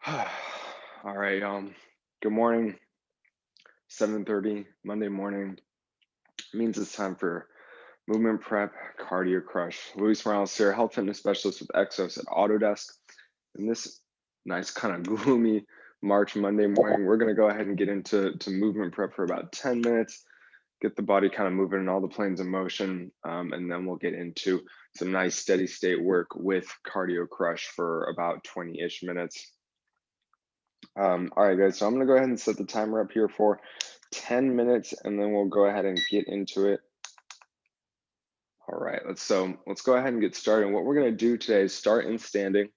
All right, good morning. 7:30 Monday morning means it's time for movement prep, cardio crush. Luis Morales here, health fitness specialist with Exos at Autodesk. And this nice kind of gloomy March Monday morning, we're gonna go ahead and get into movement prep for about 10 minutes, get the body kind of moving in all the planes of motion, and then we'll get into some nice steady state work with cardio crush for about 20-ish minutes. All right, guys, so I'm gonna go ahead and set the timer up here for 10 minutes and then we'll go ahead and get into it. All right, let's go ahead and get started. And what we're gonna do today is start in standing.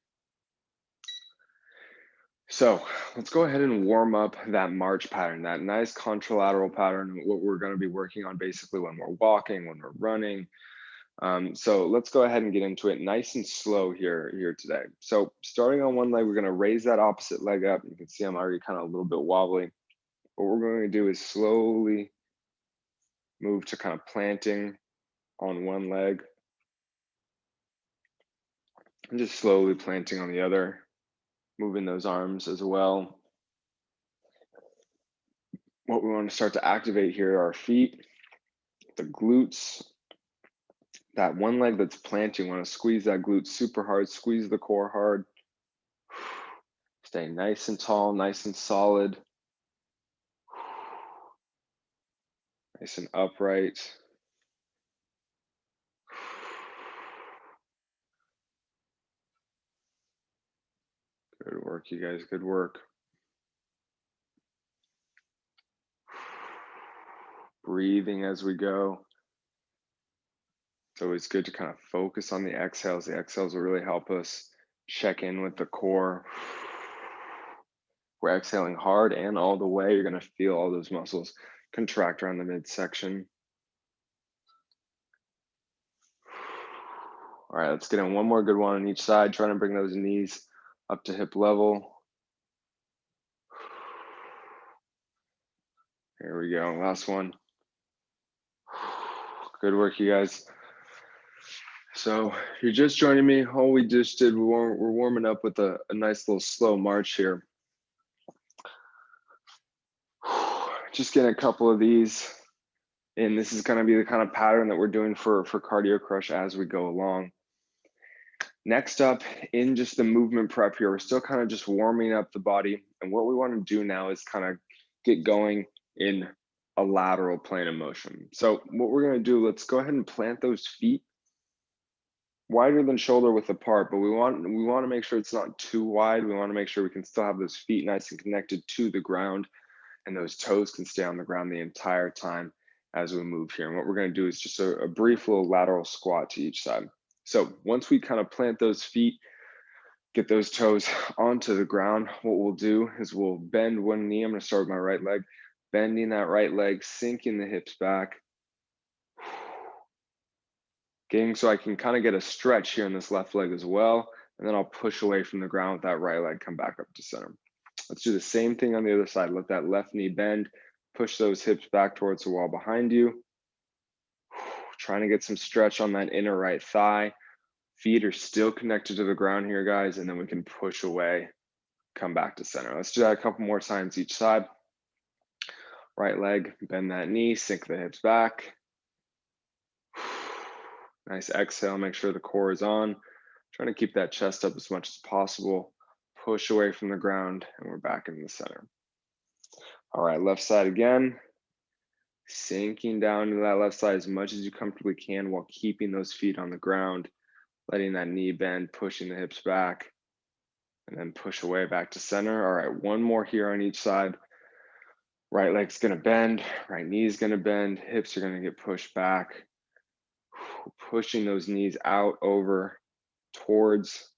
So let's go ahead and warm up that march pattern, that nice contralateral pattern, what we're gonna be working on basically when we're walking, when we're running. So let's go ahead and get into it nice and slow here today. So starting on one leg, we're gonna raise that opposite leg up. You can see I'm already kind of a little bit wobbly. What we're going to do is slowly move to kind of planting on one leg and just slowly planting on the other, moving those arms as well. What we want to start to activate here are our feet, the glutes, that one leg that's planting. Want to squeeze that glute super hard, squeeze the core hard. Stay nice and tall, nice and solid, nice and upright. Good work, you guys, good work. Breathing as we go. It's always good to kind of focus on the exhales. The exhales will really help us check in with the core. We're exhaling hard and all the way. You're going to feel all those muscles contract around the midsection. All right, let's get in one more good one on each side. Trying to bring those knees up to hip level. Here we go. Last one. Good work, you guys. So if you're just joining me, all we just did, we're warming up with a nice little slow march here. Just getting a couple of these. And this is going to be the kind of pattern that we're doing for cardio crush as we go along. Next up, in just the movement prep here, we're still kind of just warming up the body. And what we want to do now is kind of get going in a lateral plane of motion. So what we're going to do, let's go ahead and plant those feet wider than shoulder width apart, but we want to make sure it's not too wide. We want to make sure we can still have those feet nice and connected to the ground, and those toes can stay on the ground the entire time as we move here. And what we're going to do is just a brief little lateral squat to each side. So once we kind of plant those feet, get those toes onto the ground, what we'll do is we'll bend one knee. I'm going to start with my right leg, bending that right leg, sinking the hips back, getting so I can kind of get a stretch here in this left leg as well. And then I'll push away from the ground with that right leg, come back up to center. Let's do the same thing on the other side. Let that left knee bend, push those hips back towards the wall behind you. Trying to get some stretch on that inner right thigh. Feet are still connected to the ground here, guys, and then we can push away, come back to center. Let's do that a couple more times each side. Right leg, bend that knee, sink the hips back. Nice exhale, make sure the core is on. Trying to keep that chest up as much as possible. Push away from the ground, and we're back in the center. All right, left side again. Sinking down to that left side as much as you comfortably can while keeping those feet on the ground, letting that knee bend, pushing the hips back, and then push away back to center. All right, one more here on each side. Right leg's gonna bend, right knee's gonna bend, hips are gonna get pushed back, pushing those knees out over towards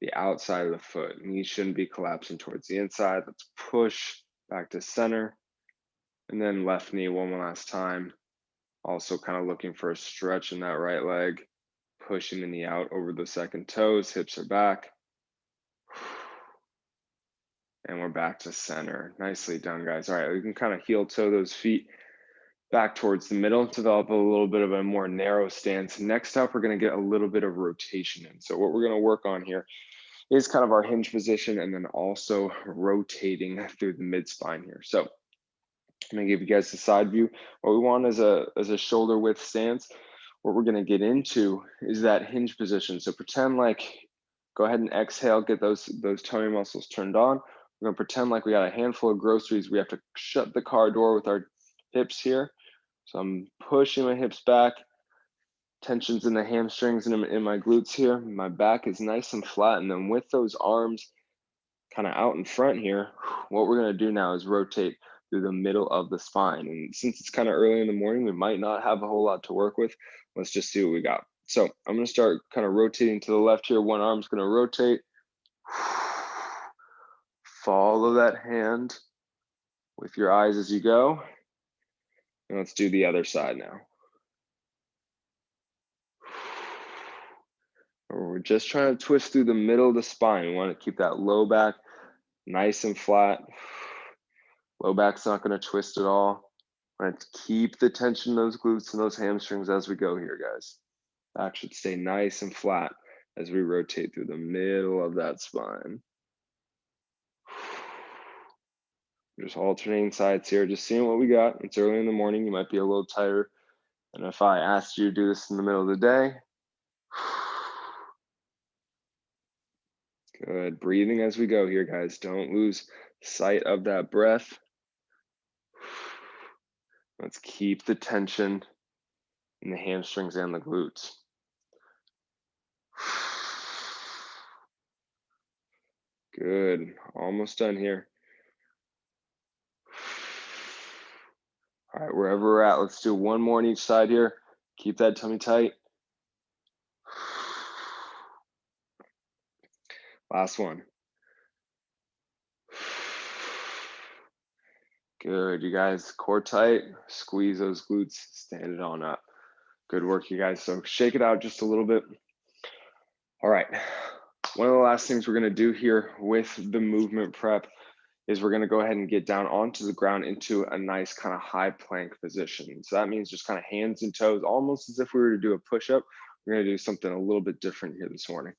the outside of the foot. Knees shouldn't be collapsing towards the inside. Let's push back to center. And then left knee one last time. Also kind of looking for a stretch in that right leg, pushing the knee out over the second toes, hips are back. And we're back to center. Nicely done, guys. All right, we can kind of heel toe those feet back towards the middle, develop a little bit of a more narrow stance. Next up, we're gonna get a little bit of rotation in. So what we're gonna work on here is kind of our hinge position, and then also rotating through the mid spine here. So I'm gonna give you guys the side view. What we want is a shoulder width stance. What we're gonna get into is that hinge position. So pretend like, go ahead and exhale, get those tummy muscles turned on. We're gonna pretend like we got a handful of groceries. We have to shut the car door with our hips here. So I'm pushing my hips back, tensions in the hamstrings and in my glutes here. My back is nice and flat. And then with those arms kind of out in front here, what we're gonna do now is rotate through the middle of the spine. And since it's kind of early in the morning, we might not have a whole lot to work with. Let's just see what we got. So I'm gonna start kind of rotating to the left here. One arm's gonna rotate. Follow that hand with your eyes as you go. And let's do the other side now. We're just trying to twist through the middle of the spine. We want to keep that low back nice and flat. Low back's not going to twist at all. We're going to keep the tension in those glutes and those hamstrings as we go here, guys. Back should stay nice and flat as we rotate through the middle of that spine. Just alternating sides here, just seeing what we got. It's early in the morning, you might be a little tired. And if I asked you to do this in the middle of the day, good. Breathing as we go here, guys. Don't lose sight of that breath. Let's keep the tension in the hamstrings and the glutes. Good. Almost done here. All right, wherever we're at, let's do one more on each side here. Keep that tummy tight. Last one. Good, you guys, core tight, squeeze those glutes, stand it on up. Good work, you guys. So shake it out just a little bit. All right, one of the last things we're gonna do here with the movement prep is we're gonna go ahead and get down onto the ground into a nice kind of high plank position. So that means just kind of hands and toes, almost as if we were to do a push-up. We're gonna do something a little bit different here this morning.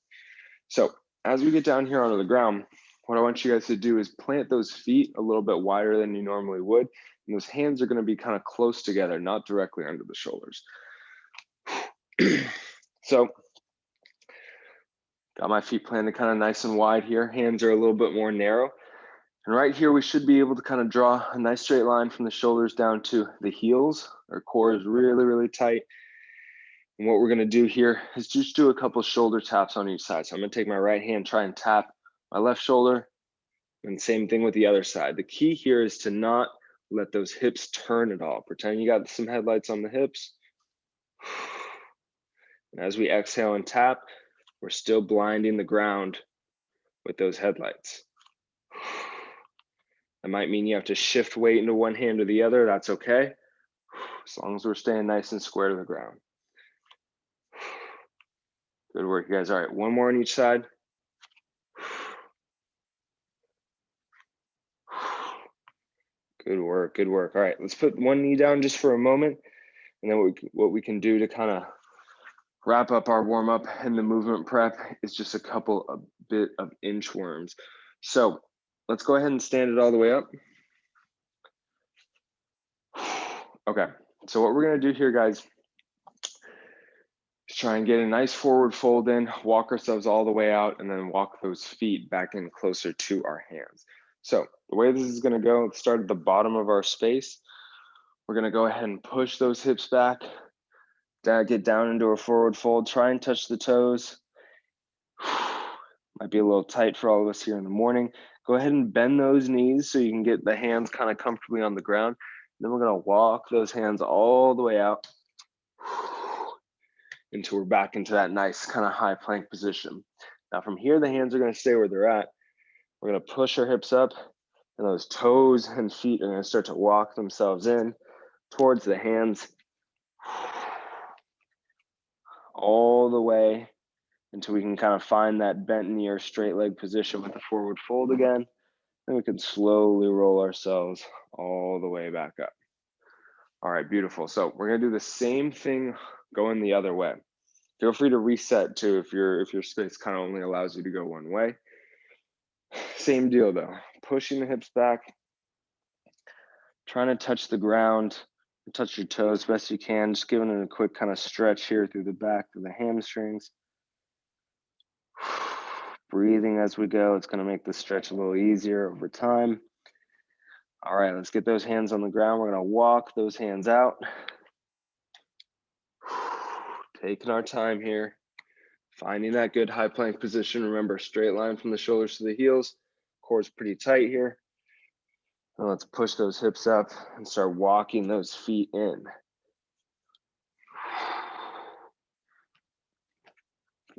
So as we get down here onto the ground, what I want you guys to do is plant those feet a little bit wider than you normally would. And those hands are gonna be kind of close together, not directly under the shoulders. So got my feet planted kind of nice and wide here. Hands are a little bit more narrow. And right here, we should be able to kind of draw a nice straight line from the shoulders down to the heels. Our core is really, really tight. And what we're gonna do here is just do a couple shoulder taps on each side. So I'm gonna take my right hand, try and tap my left shoulder, and same thing with the other side. The key here is to not let those hips turn at all. Pretend you got some headlights on the hips. And as we exhale and tap, we're still blinding the ground with those headlights. That might mean you have to shift weight into one hand or the other. That's okay, as long as we're staying nice and square to the ground. Good work, you guys. All right, one more on each side. Good work, good work. All right, let's put one knee down just for a moment. And then what we can do to kind of wrap up our warm up and the movement prep is just a bit of inchworms. So let's go ahead and stand it all the way up. Okay, so what we're gonna do here, guys, is try and get a nice forward fold in, walk ourselves all the way out, and then walk those feet back in closer to our hands. So the way this is gonna go, let's start at the bottom of our space. We're gonna go ahead and push those hips back, get down into a forward fold, try and touch the toes. Might be a little tight for all of us here in the morning. Go ahead and bend those knees so you can get the hands kind of comfortably on the ground. Then we're gonna walk those hands all the way out until we're back into that nice kind of high plank position. Now from here, the hands are gonna stay where they're at. We're gonna push our hips up and those toes and feet are gonna start to walk themselves in towards the hands all the way until we can kind of find that bent knee or straight leg position with the forward fold again. Then we can slowly roll ourselves all the way back up. All right, beautiful. So we're gonna do the same thing going the other way. Feel free to reset too if your space kind of only allows you to go one way. Same deal though, pushing the hips back, trying to touch the ground, touch your toes best you can, just giving it a quick kind of stretch here through the back, through the hamstrings. Breathing as we go, it's going to make the stretch a little easier over time. All right, let's get those hands on the ground. We're going to walk those hands out. Taking our time here, finding that good high plank position. Remember, straight line from the shoulders to the heels. Core's pretty tight here. Now let's push those hips up and start walking those feet in.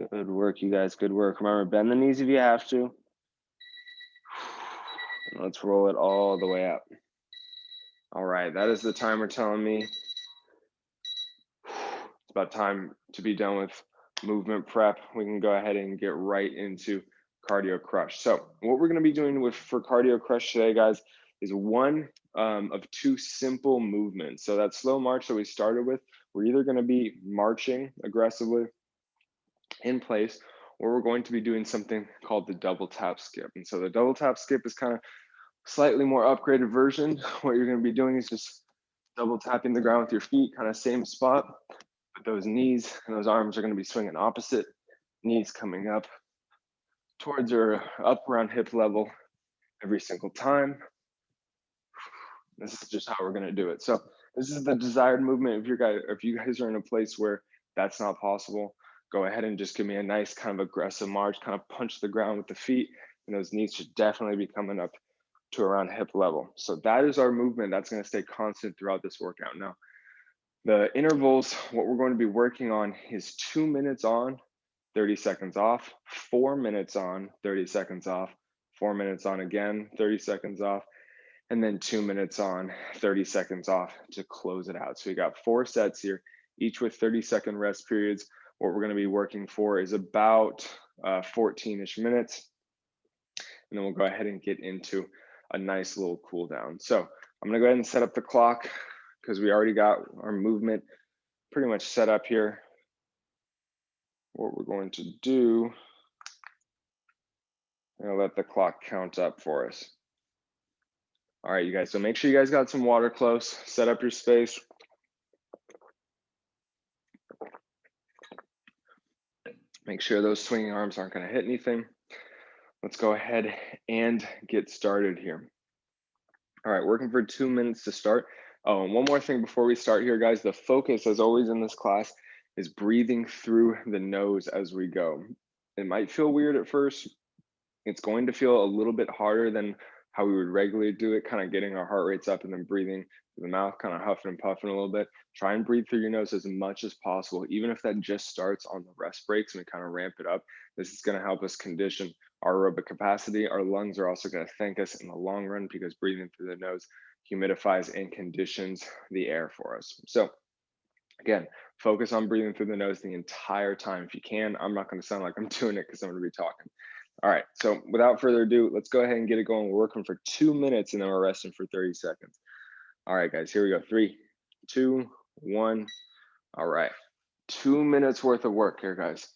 Good work, you guys, good work. Remember, bend the knees if you have to. And let's roll it all the way up. All right, that is the timer telling me it's about time to be done with movement prep. We can go ahead and get right into cardio crush. So what we're gonna be doing for cardio crush today, guys, is one of two simple movements. So that slow march that we started with, we're either gonna be marching aggressively in place, or we're going to be doing something called the double tap skip. And so the double tap skip is kind of slightly more upgraded version. What you're going to be doing is just double tapping the ground with your feet, kind of same spot, but those knees and those arms are going to be swinging opposite. Knees coming up towards or up around hip level every single time. This is just how we're going to do it. So this is the desired movement. If you guys are in a place where that's not possible, go ahead and just give me a nice kind of aggressive march, kind of punch the ground with the feet, and those knees should definitely be coming up to around hip level. So that is our movement. That's going to stay constant throughout this workout. Now, the intervals, what we're going to be working on is 2 minutes on, 30 seconds off, 4 minutes on, 30 seconds off, 4 minutes on again, 30 seconds off, and then 2 minutes on, 30 seconds off to close it out. So we got 4 sets here, each with 30-second rest periods. What we're going to be working for is about 14-ish minutes. And then we'll go ahead and get into a nice little cool down. So I'm going to go ahead and set up the clock because we already got our movement pretty much set up here. What we're going to do, I'm going to let the clock count up for us. All right, you guys, so make sure you guys got some water close, set up your space. Make sure those swinging arms aren't going to hit anything. Let's go ahead and get started here. All right, working for 2 minutes to start. Oh, and one more thing before we start here, guys, the focus, as always in this class, is breathing through the nose as we go. It might feel weird at first. It's going to feel a little bit harder than how we would regularly do it, kind of getting our heart rates up and then breathing through the mouth, kind of huffing and puffing a little bit. Try and breathe through your nose as much as possible, even if that just starts on the rest breaks and we kind of ramp it up. This is going to help us condition our aerobic capacity. Our lungs are also going to thank us in the long run because breathing through the nose humidifies and conditions the air for us. So again, focus on breathing through the nose the entire time if you can. I'm not going to sound like I'm doing it because I'm going to be talking. All right, so without further ado, let's go ahead and get it going. We're working for 2 minutes and then we're resting for 30 seconds. All right, guys, here we go. 3, 2, 1. All right, 2 minutes worth of work here, guys.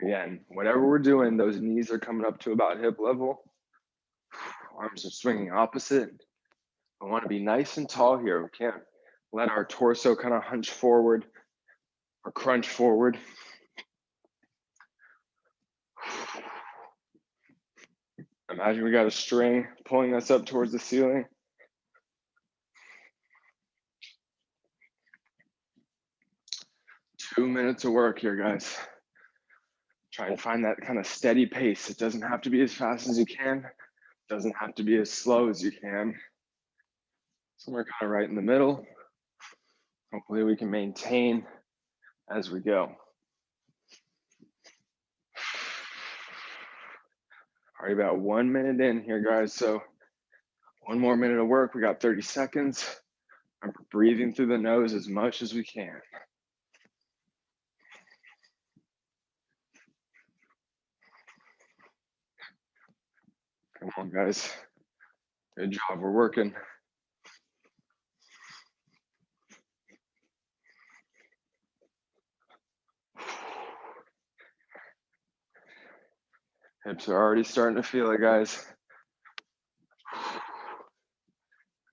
Again, whatever we're doing, those knees are coming up to about hip level. Arms are swinging opposite. I want to be nice and tall here. We can't let our torso kind of hunch forward or crunch forward. Imagine we got a string pulling us up towards the ceiling. Two minutes of work here, guys. Try and find that kind of steady pace. It doesn't have to be as fast as you can. It doesn't have to be as slow as you can. Somewhere kind of right in the middle. Hopefully we can maintain as we go. All right, about 1 minute in here, guys. So 1 more minute of work. We got 30 seconds. Remember, breathing through the nose as much as we can. Come on, guys. Good job. We're working. Hips are already starting to feel it, guys.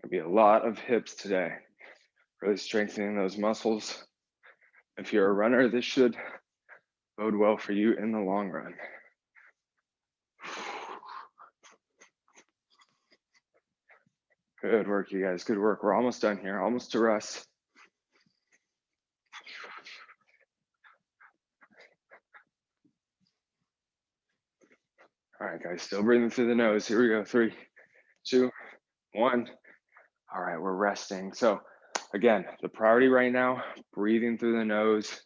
Gonna be a lot of hips today. Really strengthening those muscles. If you're a runner, this should bode well for you in the long run. Good work, you guys. Good work. We're almost done here. Almost to rest. All right, guys. Still breathing through the nose. Here we go. 3, 2, 1. All right, we're resting. So again, the priority right now, breathing through the nose.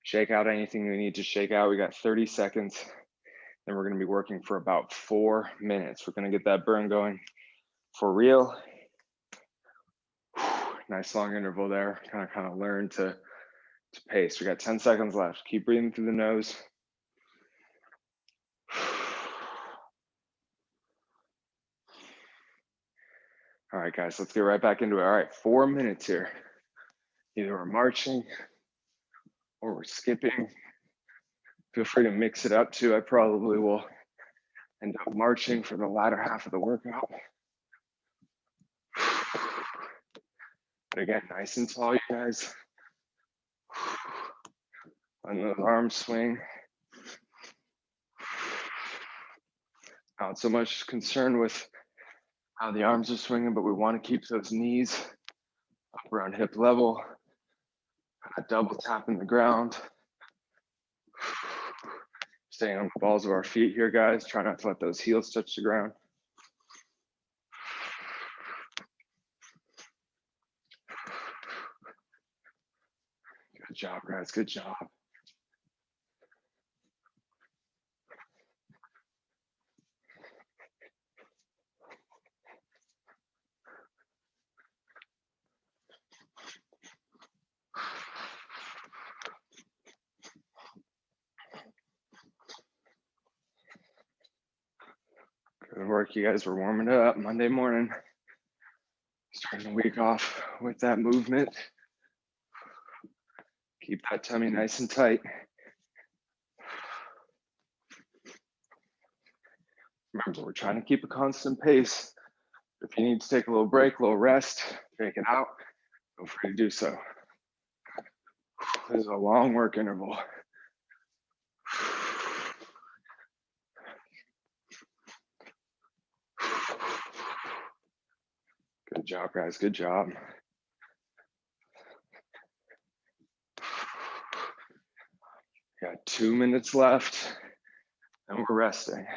Shake out anything you need to shake out. We got 30 seconds. Then we're going to be working for about 4 minutes. We're going to get that burn going for real. Nice long interval there. Kind of learn to pace. We got 10 seconds left. Keep breathing through the nose. All right, guys, let's get right back into it. All right, 4 minutes here. Either we're marching or we're skipping. Feel free to mix it up too. I probably will end up marching for the latter half of the workout. But again, nice and tall, you guys. Letting those arms swing. Not so much concerned with how the arms are swinging, but we want to keep those knees up around hip level. Double tapping the ground. Staying on the balls of our feet here, guys. Try not to let those heels touch the ground. Good job, guys. Good job. Good work, you guys. We're warming it up Monday morning. Starting the week off with that movement. Keep that tummy nice and tight. Remember, we're trying to keep a constant pace. If you need to take a little break, a little rest, take it out, feel free to do so. This is a long work interval. Good job, guys. Good job. Got 2 minutes left, and we're resting.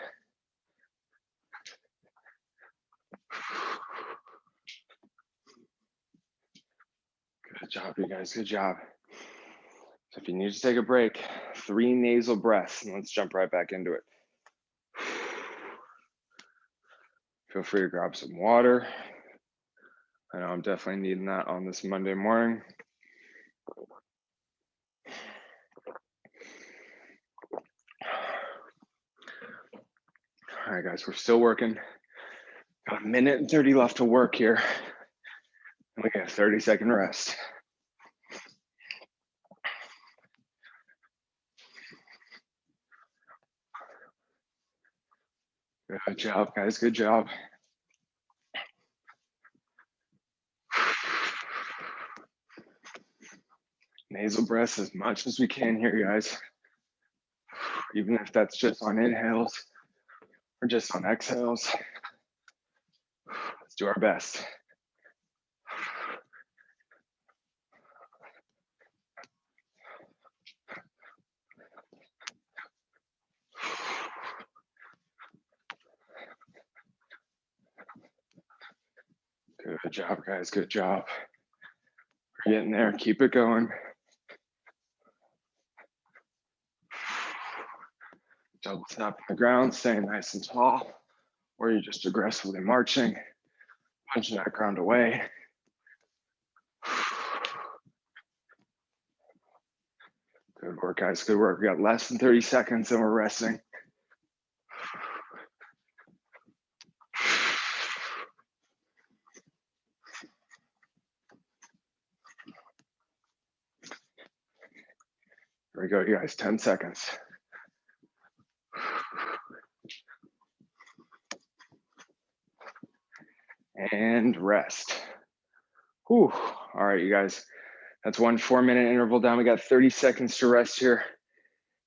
Good job, you guys. Good job. So if you need to take a break, 3 nasal breaths, and let's jump right back into it. Feel free to grab some water. I know I'm definitely needing that on this Monday morning. All right, guys, we're still working. Got 1 minute and 30 left to work here. And we got a 30-second rest. Good job, guys. Good job. Nasal breaths as much as we can here, guys. Even if that's just on inhales or just on exhales. Let's do our best. Good job, guys. Good job. We're getting there. Keep it going. Double tap on the ground, staying nice and tall, or you're just aggressively marching, punching that ground away. Good work, guys. Good work. We got less than 30 seconds and we're resting. Here we go, you guys. 10 seconds. and rest. Whew. All right, you guys, that's 1 4-minute interval down. We got 30 seconds to rest here.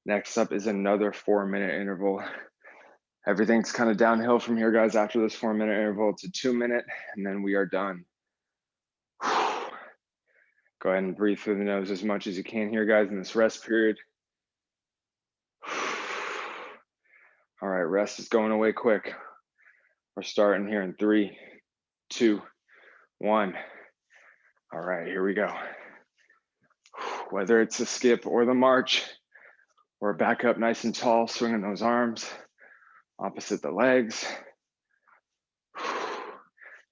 Next up is another 4-minute interval. Everything's kind of downhill from here, guys. After this 4-minute interval, it's a 2-minute, and then we are done. Go ahead and breathe through the nose as much as you can here, guys, in this rest period. All right, rest is going away quick. We're starting here in 3, 2, 1. All right, here we go. Whether it's the skip or the march, we're back up nice and tall, swinging those arms, opposite the legs.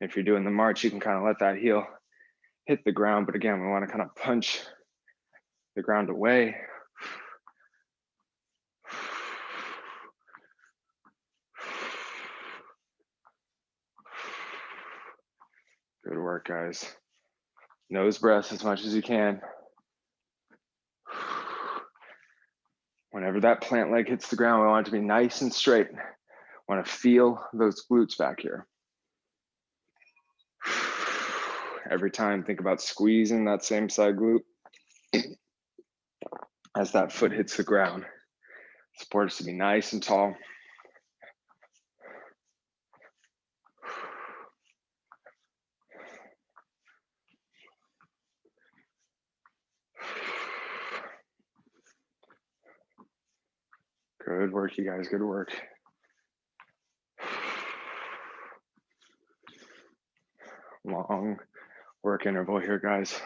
If you're doing the march, you can kind of let that heel hit the ground, but again, we want to kind of punch the ground away. Good work, guys. Nose breaths as much as you can. Whenever that plant leg hits the ground, we want it to be nice and straight. Want to feel those glutes back here. Every time, think about squeezing that same side glute as that foot hits the ground. Support is to be nice and tall. Good work, you guys, good work. Long work interval here, guys.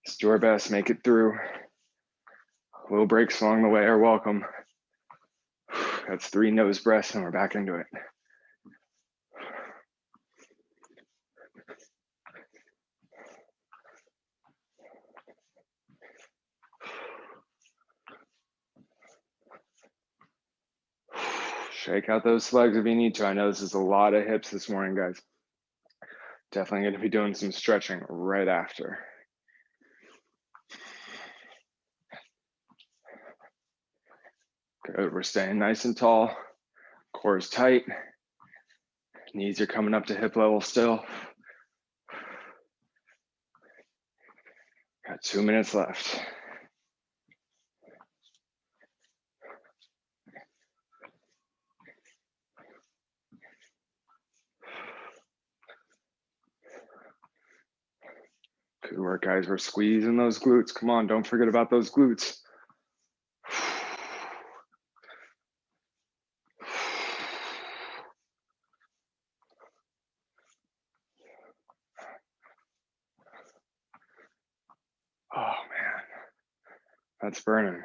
Just do our best, make it through. Little breaks along the way are welcome. That's 3 nose breaths and we're back into it. Shake out those legs if you need to. I know this is a lot of hips this morning, guys. Definitely going to be doing some stretching right after. Good, we're staying nice and tall. Core is tight. Knees are coming up to hip level still. Got 2 minutes left. Good work, guys. We're squeezing those glutes. Come on, don't forget about those glutes. Oh, man. That's burning.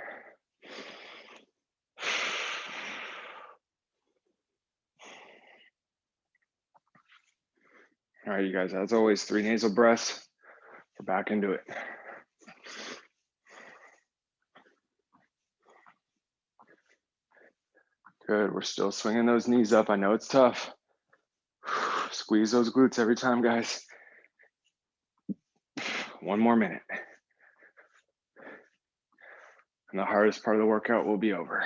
All right, you guys, as always, 3 nasal breaths. We're back into it. Good, we're still swinging those knees up. I know it's tough. Squeeze those glutes every time, guys. 1 more minute. And the hardest part of the workout will be over.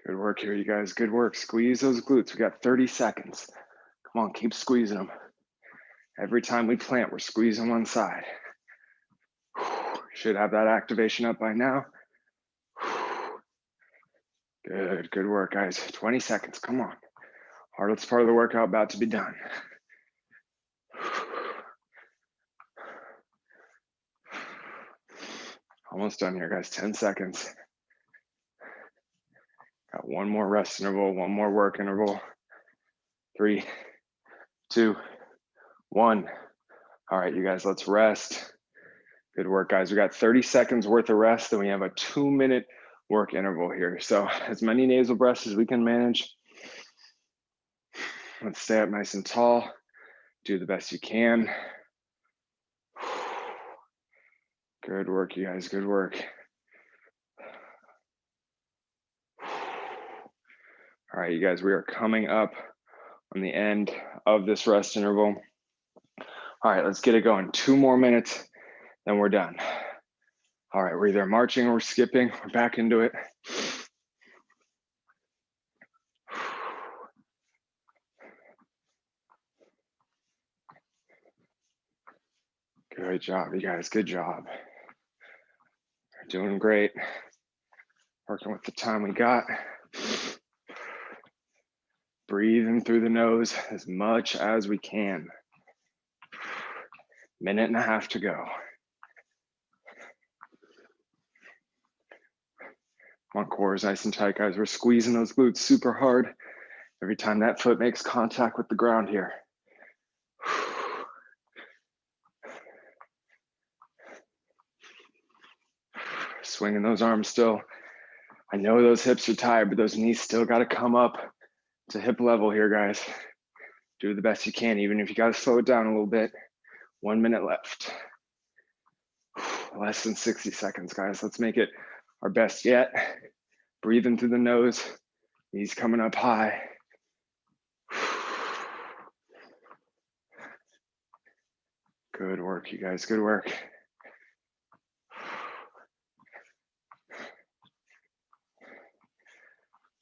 Good work here, you guys. Good work. Squeeze those glutes. We got 30 seconds. Come on, keep squeezing them. Every time we plant, we're squeezing one side. Should have that activation up by now. Good, good work, guys. 20 seconds, come on. Hardest part of the workout about to be done. Almost done here, guys. 10 seconds. Got 1 more rest interval, 1 more work interval. 3, 2, 1. All right, you guys, let's rest. Good work, guys. We got 30 seconds worth of rest, then we have a 2-minute work interval here. So as many nasal breaths as we can manage. Let's stay up nice and tall. Do the best you can. Good work, you guys, good work. All right, you guys, we are coming up on the end of this rest interval. All right, let's get it going. 2 more minutes, then we're done. All right, we're either marching or we're skipping. We're back into it. Good job, you guys, good job. You're doing great. Working with the time we got. Breathing through the nose as much as we can. 1.5 minutes to go. Come on, core is nice and tight, guys. We're squeezing those glutes super hard every time that foot makes contact with the ground here. Swinging those arms still. I know those hips are tired, but those knees still got to come up to hip level here, guys. Do the best you can, even if you got to slow it down a little bit. 1 minute left. Less than 60 seconds, guys. Let's make it our best yet. Breathing through the nose, knees coming up high. Good work, you guys, good work.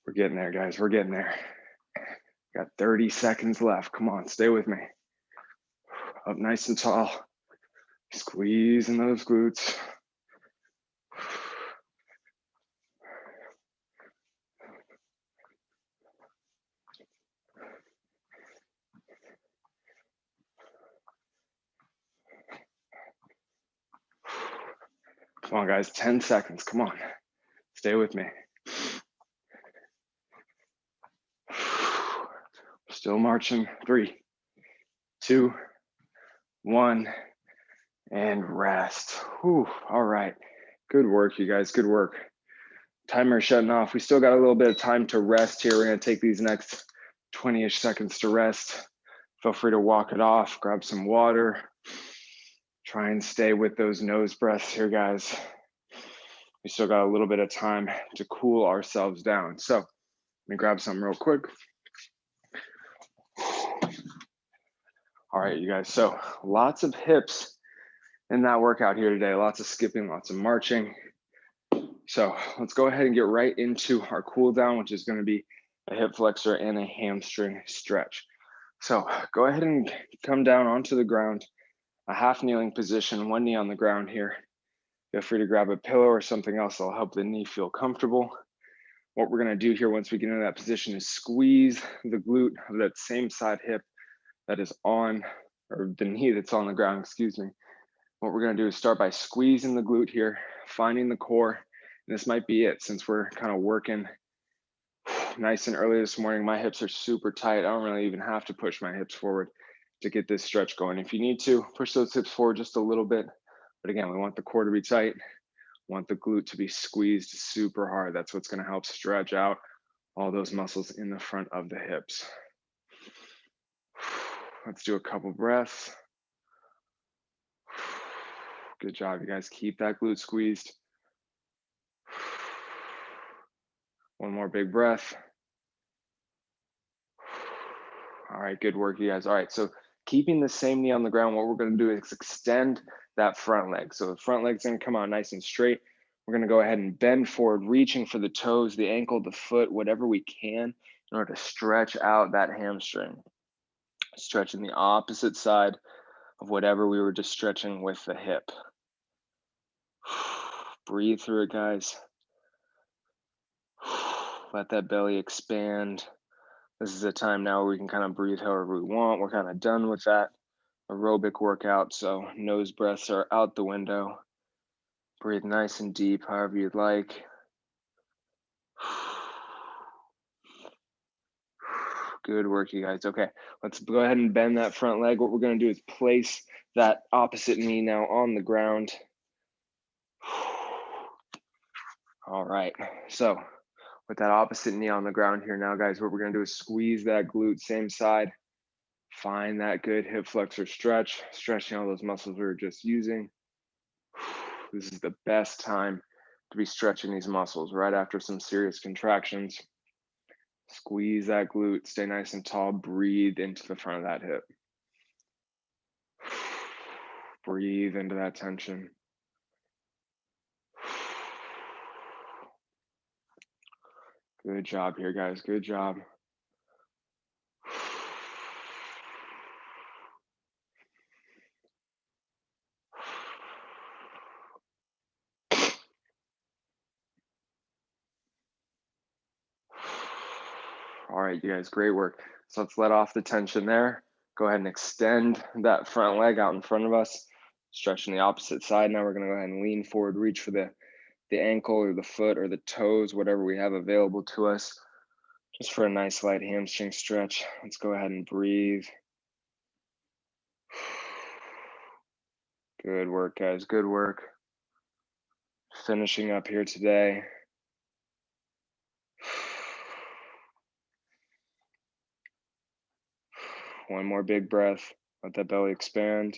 We're getting there, guys, we're getting there. Got 30 seconds left. Come on, stay with me. Up nice and tall. Squeezing those glutes. Come on, guys, 10 seconds, come on. Stay with me. Still marching. 3, 2, 1, and rest. Whew. All right, good work, you guys, good work. Timer shutting off. We still got a little bit of time to rest here. We're gonna take these next 20-ish seconds to rest. Feel free to walk it off, grab some water. Try and stay with those nose breaths here, guys. We still got a little bit of time to cool ourselves down. So let me grab some real quick. All right, you guys, so lots of hips in that workout here today, lots of skipping, lots of marching. So let's go ahead and get right into our cool down, which is gonna be a hip flexor and a hamstring stretch. So go ahead and come down onto the ground, a half kneeling position, one knee on the ground here. Feel free to grab a pillow or something else that'll help the knee feel comfortable. What we're gonna do here once we get into that position is squeeze the glute of that same side hip that is on, or the knee that's on the ground, excuse me. What we're gonna do is start by squeezing the glute here, finding the core. And this might be it since we're kind of working nice and early this morning. My hips are super tight. I don't really even have to push my hips forward to get this stretch going. If you need to, push those hips forward just a little bit. But again, we want the core to be tight, want the glute to be squeezed super hard. That's what's gonna help stretch out all those muscles in the front of the hips. Let's do a couple breaths. Good job, you guys. Keep that glute squeezed. One more big breath. All right, good work, you guys. All right, so keeping the same knee on the ground, what we're gonna do is extend that front leg. So the front leg's gonna come out nice and straight. We're gonna go ahead and bend forward, reaching for the toes, the ankle, the foot, whatever we can in order to stretch out that hamstring. Stretching the opposite side of whatever we were just stretching with the hip. Breathe through it, guys. Let that belly expand. This is a time now where we can kind of breathe however we want. We're kind of done with that aerobic workout, so nose breaths are out the window. Breathe nice and deep, however you'd like. Good work, you guys. Okay, let's go ahead and bend that front leg. What we're gonna do is place that opposite knee now on the ground. All right, so with that opposite knee on the ground here now, guys, what we're gonna do is squeeze that glute, same side. Find that good hip flexor stretch, stretching all those muscles we were just using. This is the best time to be stretching these muscles right after some serious contractions. Squeeze that glute, stay nice and tall, breathe into the front of that hip. Breathe into that tension. Good job here, guys, good job. All right, you guys, great work. So let's let off the tension there. Go ahead and extend that front leg out in front of us. Stretching the opposite side. Now we're gonna go ahead and lean forward, reach for the ankle or the foot or the toes, whatever we have available to us, just for a nice light hamstring stretch. Let's go ahead and breathe. Good work, guys, good work. Finishing up here today. One more big breath. Let that belly expand.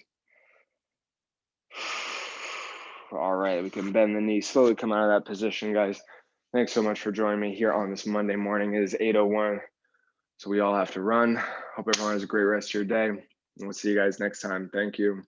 All right, we can bend the knee, slowly come out of that position, guys. Thanks so much for joining me here on this Monday morning. It is 8:01, so we all have to run. Hope everyone has a great rest of your day, and we'll see you guys next time. Thank you.